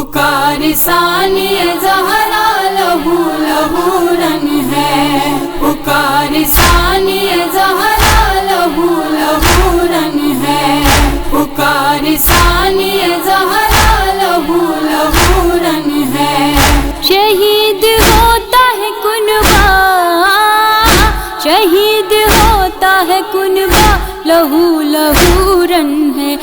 पुकार सानिए ज़हरा लहू लहू रन है। पुकार सानिए ज़हरा लहू लहू रन है। पुकार सानिए ज़हरा लहू लहू रन है। शहीद होता है कुनबा, शहीद होता है कुनबा, लहू लहू रन है।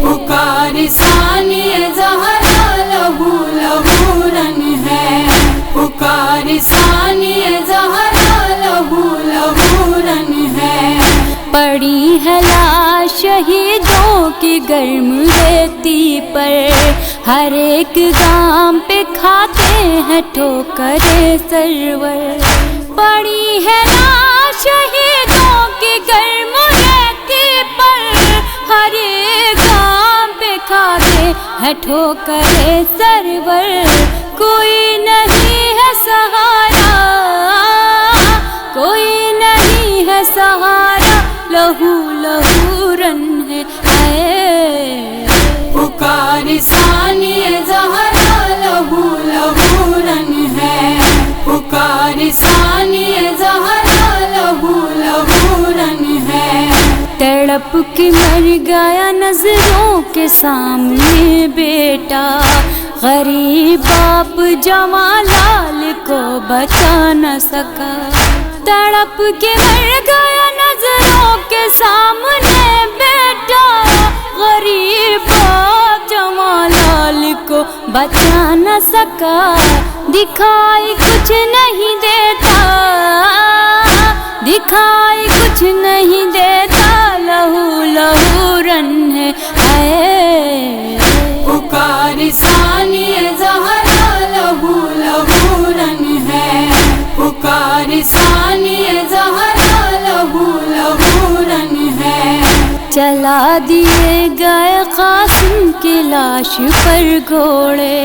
पुकार सानिए ज़हरा लहू लहू रन है। पुकार सानिए ज़हरा लहू लहू रन है। पड़ी है लाश शहीदों की गर्म रेती पर, हर एक गांव पे खाते हैं ठोकरे सरवर। पड़ी है लाश शहीदों की गर्म रेती पर, हर एक गांव पे खाते हैं ठोकरे सरवर। कोई नहीं है सहारा, कोई नहीं है सहारा, लहू लहू रन है। पुकार सानिए ज़हरा लहू लहू रन है। पुकार सानिए ज़हरा लहू लहू रन है। तड़प के मर गया नजरों के सामने बेटा, गरीब बाप जवां लाल को बचा न सका। तड़प के मर गया नजरों के सामने बेटा, गरीब बाप जवां लाल को बचा न सका। दिखाई कुछ नहीं देता, दिखाई कुछ नहीं देता, लहू लहू रन है। पुकार सानिए ज़हरा लहू लहू रन है। पुकार सानिए ज़हरा लहू लहू रन है। चला दिए गए कासिम की लाश पर घोड़े,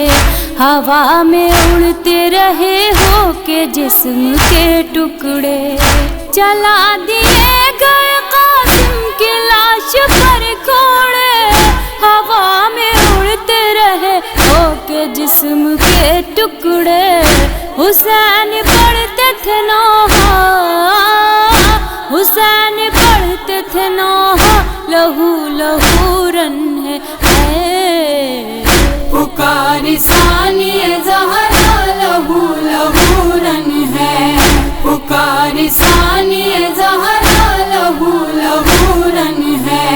हवा में उड़ते रहे हो के जिस्म के टुकड़े। चला दिए गए कासिम की लाश पर घोड़े, हवा में उड़ते रहे हो के जिस्म के टुकड़े। हुसैन पढ़ते थे नौहा, हुसैन पढ़ते थे नौहा, लहू लहू रन है। पुकार सानिए ज़हरा लहू लहू रन है। पुकार सानिए ज़हरा लहू लहू रन है।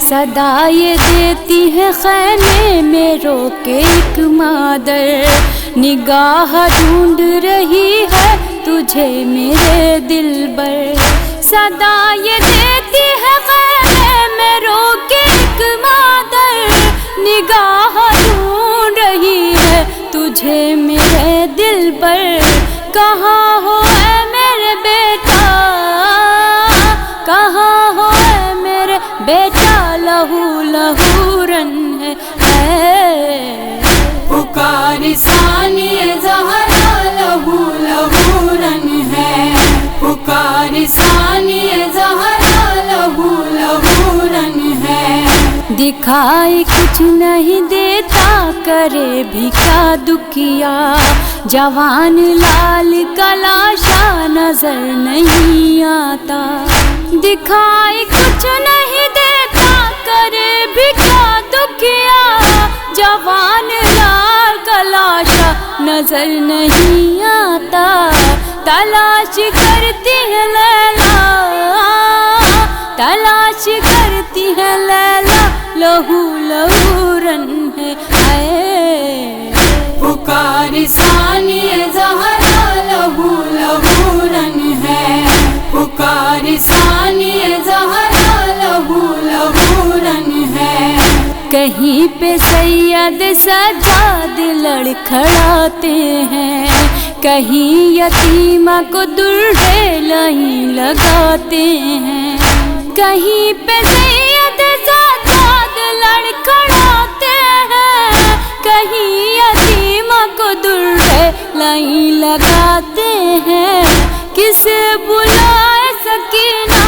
सदा ये देती है खैमे में रोके एक मादर, निगाह ढूंढ रही है तुझे मेरे दिलबर। सदा ये देती है खैमे में रोके एक मादर, निगाह ढूंढ रही है तुझे मेरे दिलबर। कहाँ हो ऐ मेरे बेटा, कहाँ हो ऐ मेरे बेटा, लहू लहू रन है। पुकार सानिए ज़हरा लहू लहू रन है। पुकार सानिए ज़हरा लहू लहू रन है। दिखाई कुछ नहीं देता, करे भी क्या दुखिया, जवान लाल का लाशा नजर नहीं आता। दिखाई कुछ नहीं देता, करे भी क्या दुखिया, जवान लाल का लाशा नजर नहीं आता। तलाश करती है लैला, तलाश करती है लैला, लहू लहू रन है। पुकार सानिए ज़हरा लहू लहू रन है। पुकार सानिए ज़हरा लहू लहू रन है। कहीं पे सैयद सज्जाद लड़खड़ाते हैं, कहीं यतीमा को दुर्रे नहीं लगाते हैं। कहीं पे सैयद सज्जाद लड़खड़ाते हैं, कहीं यतीमा को दुर्रे नहीं लगाते हैं। किसे बुलाए सकीना,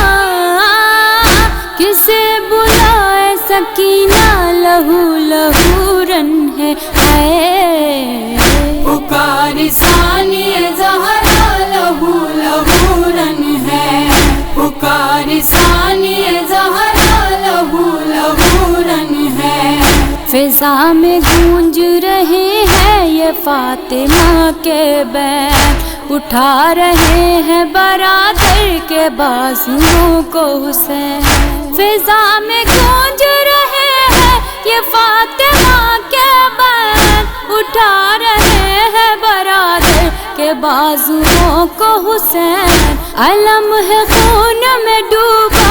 किसे बुलाए سکینہ لہو لہو رن ہے پکار ثانی زہرا لہو لہو رن ہے پکار ثانی زہرا لہو لہو رن ہے فضا میں گونج رہے ہیں یہ فاطمہ کے بین اٹھا رہے ہیں برادر کے بازوؤں کو حسین فضا میں گونج رہے ہیں یہ فاطمہ کے بین اٹھا رہے ہیں برادر کے بازوؤں کو حسین علم ہے خون میں ڈوبا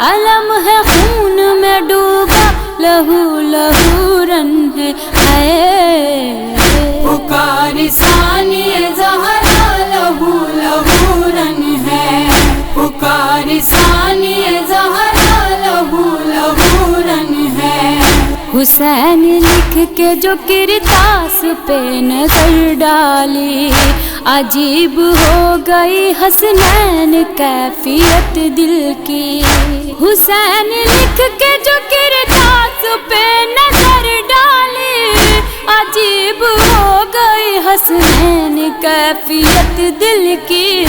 علم ہے خون میں ڈوبا لہو لہو رن ہے پکار ثانی زہرا لہو لہو رن ہے پکار ثانی زہرا لہو لہو رن ہے حسین لکھ کے جو کرتاس پہ نظر ڈالی عجیب ہو گئی حسنین کیفیت دل کی حسین لکھ کے جو کرتاس پہ نظر ڈالی عجیب ہو گئی حسنین کیفیت دل کی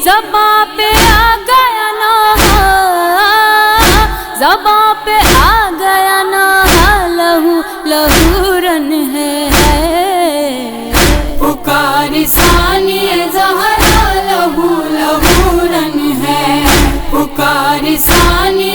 زباں پہ آ گیا نوحہ زباں پہ آ گیا نوحہ لہو لہو رن ہے پکار ثانی زہرا لہو لہو رن ہے پکار ثانی